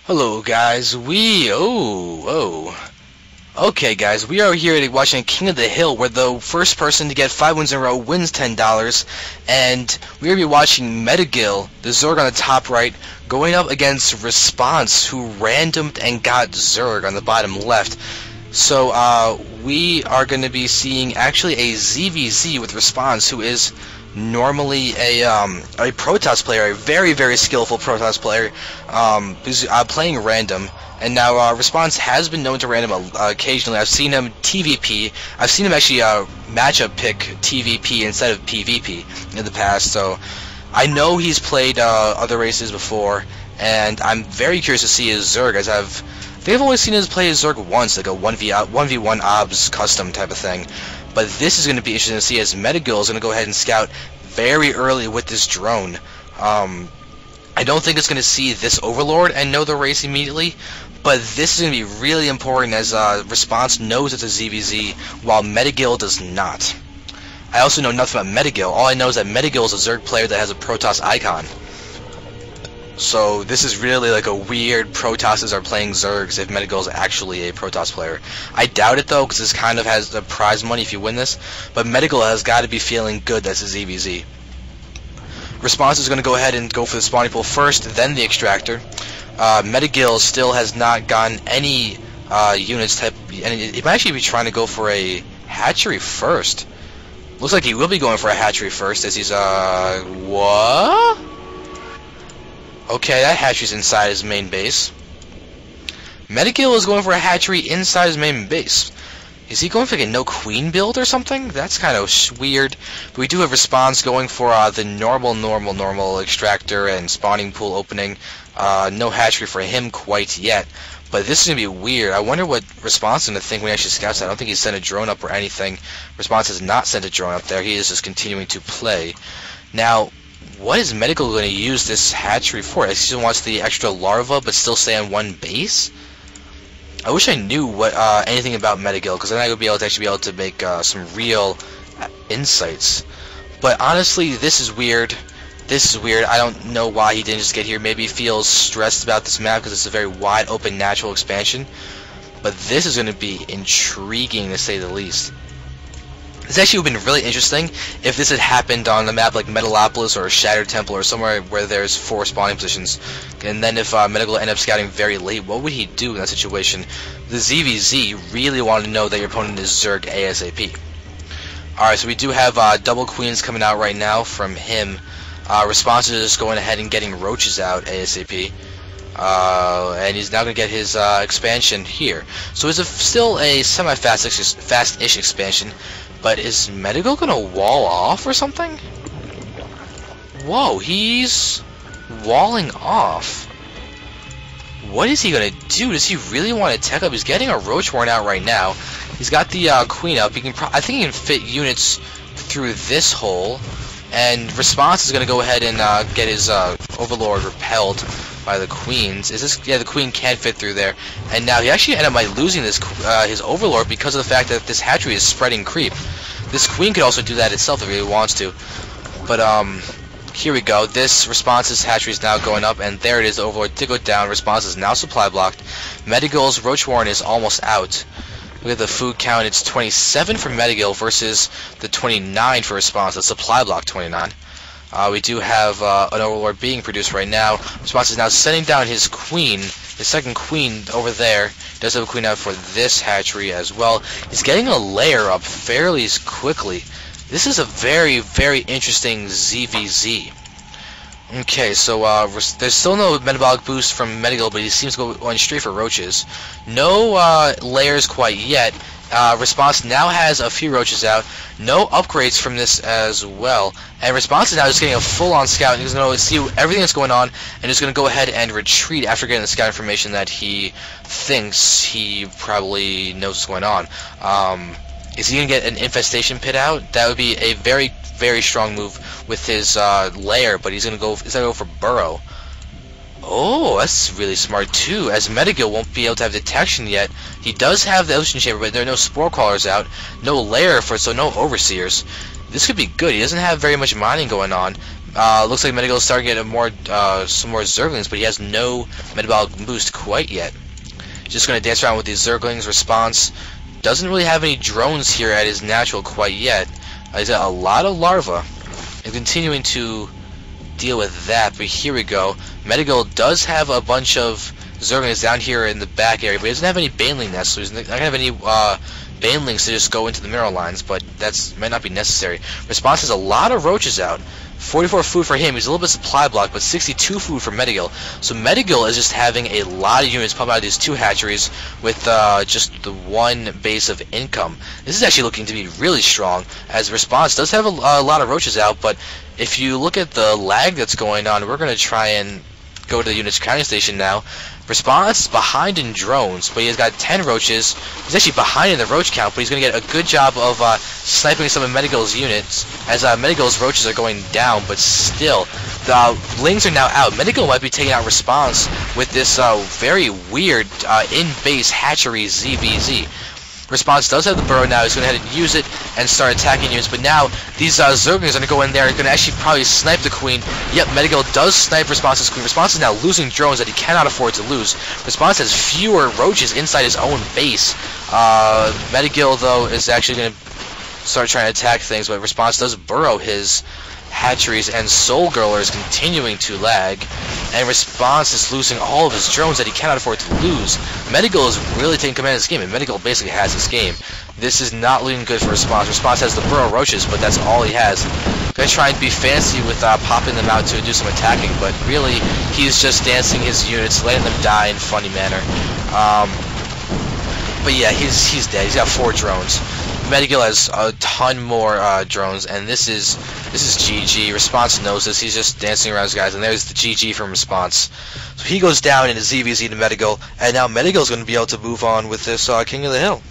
Hello guys, okay guys, we are here watching King of the Hill, where the first person to get 5 wins in a row wins $10, and we're going to be watching Metygl, the Zerg on the top right, going up against ReSpOnSe, who randomed and got Zerg on the bottom left. So we are going to be seeing actually a ZVZ with ReSpOnSe, who is normally a Protoss player, a very skillful Protoss player, who's playing random. And now ReSpOnSe has been known to random occasionally. I've seen him TVP. I've seen him actually matchup pick TVP instead of PvP in the past. So I know he's played other races before, and I'm very curious to see his Zerg, as I think I've only seen him play his Zerg once, like a 1v1 obs custom type of thing. But this is going to be interesting to see, as Metygl is going to go ahead and scout very early with this drone. I don't think it's going to see this Overlord and know the race immediately, but this is going to be really important, as ReSpOnSe knows it's a ZVZ, while Metygl does not. I also know nothing about Metygl. All I know is that Metygl is a Zerg player that has a Protoss icon. So this is really like a weird Protosses are playing Zergs if Metygl is actually a Protoss player. I doubt it though, because this kind of has the prize money if you win this, but Metygl has got to be feeling good that's a ZVZ. ReSpOnSe is going to go ahead and go for the spawning pool first, then the extractor. Metygl still has not gotten any units type, and he might actually be trying to go for a hatchery first. Looks like he will be going for a hatchery first, as he's what? Okay, that hatchery's inside his main base. Metygl is going for a hatchery inside his main base. Is he going for like a no queen build or something? That's kind of weird. But we do have ReSpOnSe going for the normal extractor and spawning pool opening. No hatchery for him quite yet. But this is going to be weird. I wonder what ReSpOnSe is going to think when he actually scouts that. I don't think he's sent a drone up or anything. ReSpOnSe has not sent a drone up there. He is just continuing to play. Now, what is Metygl going to use this hatchery for? He still wants the extra larva, but still stay on one base? I wish I knew what anything about Metygl, because then I would be able to make some real insights. But honestly, this is weird. This is weird. I don't know why he didn't just get here. Maybe he feels stressed about this map because it's a very wide open natural expansion. But this is going to be intriguing, to say the least. This actually would have been really interesting if this had happened on a map like Metalopolis or Shattered Temple or somewhere where there's 4 spawning positions. And then if Metygl ended up scouting very late, what would he do in that situation? The ZVZ really wanted to know that your opponent is Zerg ASAP. Alright, so we do have double queens coming out right now from him. ReSpOnSe is going ahead and getting roaches out ASAP. And he's now going to get his expansion here. So it's still a semi-fast-ish expansion. But is Metygl gonna wall off or something? Whoa, he's walling off. What is he gonna do? Does he really want to tech up? He's getting a roach warren out right now. He's got the queen up. He can I think he can fit units through this hole. And ReSpOnSe is gonna go ahead and get his Overlord repelled by the queens. Yeah, the queen can't fit through there. And now he actually ended up losing this his Overlord because of the fact that this hatchery is spreading creep. This queen could also do that itself if it really wants to. But here we go. This ReSpOnSe's hatchery is now going up, and there it is. The Overlord did go down. ReSpOnSe is now supply blocked. Metygl's roach warren is almost out. Look at the food count. It's 27 for Metygl versus the 29 for ReSpOnSe. The supply block 29. We do have an Overlord being produced right now. ReSpOnSe is now sending down his queen, his second queen over there. He does have a queen out for this hatchery as well. He's getting a layer up fairly quickly. This is a very interesting ZVZ. Okay, so there's still no metabolic boost from Metygl, but he seems to go going straight for roaches. No layers quite yet. ReSpOnSe now has a few roaches out. No upgrades from this as well. And ReSpOnSe is now just getting a full-on scout. He's going to see everything that's going on, and just going to go ahead and retreat after getting the scout information that he thinks he probably knows what's going on. Is he going to get an infestation pit out? That would be a very strong move with his lair, but he's going to go for burrow. Oh, that's really smart too, as Metygl won't be able to have detection yet. He does have the ocean chamber, but there are no spore crawlers out, no lair for it, so no overseers. This could be good. He doesn't have very much mining going on. Looks like Metygl is starting to get some more Zerglings, but he has no metabolic boost quite yet. Just going to dance around with these Zerglings. ReSpOnSe doesn't really have any drones here at his natural quite yet. He's got a lot of larvae and continuing to deal with that, but here we go. Metygl does have a bunch of Zerglings down here in the back area, but he doesn't have any Baneling nests, so he's not going to have any Banelings to just go into the mineral lines, but that might not be necessary. ReSpOnSe has a lot of roaches out. 44 food for him. He's a little bit supply blocked, but 62 food for Metygl. So Metygl is just having a lot of units pop out of these 2 hatcheries with just the 1 base of income. This is actually looking to be really strong, as ReSpOnSe does have a lot of roaches out, but if you look at the lag that's going on, we're going to try and go to the unit's counting station now. ReSpOnSe is behind in drones, but he's got 10 roaches. He's actually behind in the roach count, but he's going to get a good job of sniping some of Metygl's units, as Metygl's roaches are going down, but still, the lings are now out. Metygl might be taking out ReSpOnSe with this very weird in-base hatchery ZVZ. ReSpOnSe does have the burrow now. He's going to head and use it and start attacking units. But now these Zerglings are going to go in there and going to actually probably snipe the queen. Yep, Metygl does snipe ReSpOnSe's queen. ReSpOnSe is now losing drones that he cannot afford to lose. ReSpOnSe has fewer roaches inside his own base. Metygl, though, is actually going to start trying to attack things, but ReSpOnSe does burrow his hatcheries, and Soul Girler is continuing to lag, and ReSpOnSe is losing all of his drones that he cannot afford to lose. Metygl is really taking command of this game, and Metygl basically has this game. This is not looking good for ReSpOnSe. ReSpOnSe has the burrow roaches, but that's all he has. Gonna try and be fancy with popping them out to do some attacking, but really he's just dancing his units, letting them die in a funny manner. But yeah, he's dead. He's got 4 drones. Metygl has a ton more drones, and this is GG. ReSpOnSe knows this. He's just dancing around his guys, and there's the GG from ReSpOnSe. So he goes down into ZVZ to Metygl, and now Metygl is going to be able to move on with this King of the Hill.